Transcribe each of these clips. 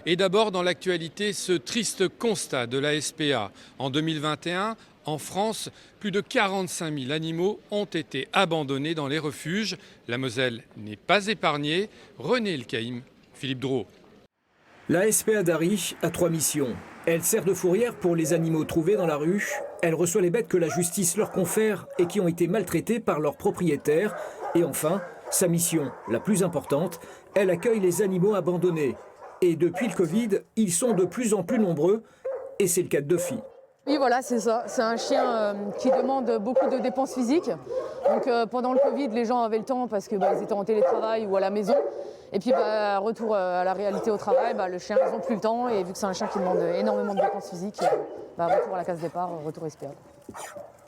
Et d'abord, dans l'actualité, ce triste constat de la SPA. En 2021, en France, plus de 45 000 animaux ont été abandonnés dans les refuges. La Moselle n'est pas épargnée. René Elkaïm, Philippe Drault. La SPA d'Arry a 3 missions. Elle sert de fourrière pour les animaux trouvés dans la rue. Elle reçoit les bêtes que la justice leur confère et qui ont été maltraitées par leurs propriétaires. Et enfin, sa mission la plus importante, elle accueille les animaux abandonnés. Et depuis le Covid, ils sont de plus en plus nombreux. Et c'est le cas de Duffy. Oui, voilà, c'est ça. C'est un chien qui demande beaucoup de dépenses physiques. Donc pendant le Covid, les gens avaient le temps parce qu'ils étaient en télétravail ou à la maison. Et puis retour à la réalité au travail, le chien, ils n'ont plus le temps. Et vu que c'est un chien qui demande énormément de dépenses physiques, retour à la case départ, retour SPA.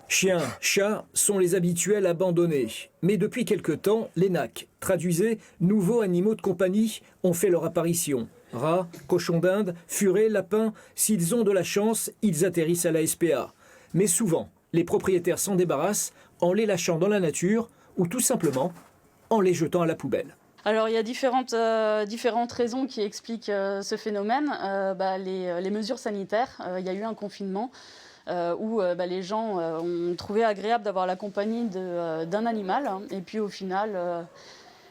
Chiens, chats sont les habituels abandonnés. Mais depuis quelque temps, les NAC, traduisez nouveaux animaux de compagnie, ont fait leur apparition. Rats, cochons d'Inde, furets, lapins, s'ils ont de la chance, ils atterrissent à la SPA. Mais souvent, les propriétaires s'en débarrassent en les lâchant dans la nature ou tout simplement en les jetant à la poubelle. Alors il y a différentes raisons qui expliquent ce phénomène. Les mesures sanitaires, il y a eu un confinement où les gens ont trouvé agréable d'avoir la compagnie d'un animal. Et puis au final,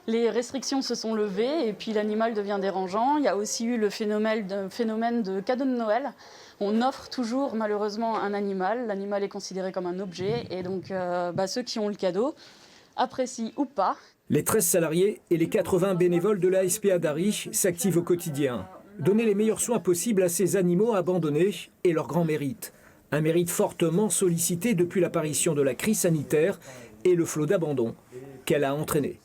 les restrictions se sont levées et puis l'animal devient dérangeant. Il y a aussi eu le phénomène de cadeau de Noël. On offre toujours malheureusement un animal. L'animal est considéré comme un objet et donc ceux qui ont le cadeau apprécient ou pas. Les 13 salariés et les 80 bénévoles de la SPA d'Arry s'activent au quotidien. Donner les meilleurs soins possibles à ces animaux abandonnés est leur grand mérite. Un mérite fortement sollicité depuis l'apparition de la crise sanitaire et le flot d'abandon qu'elle a entraîné.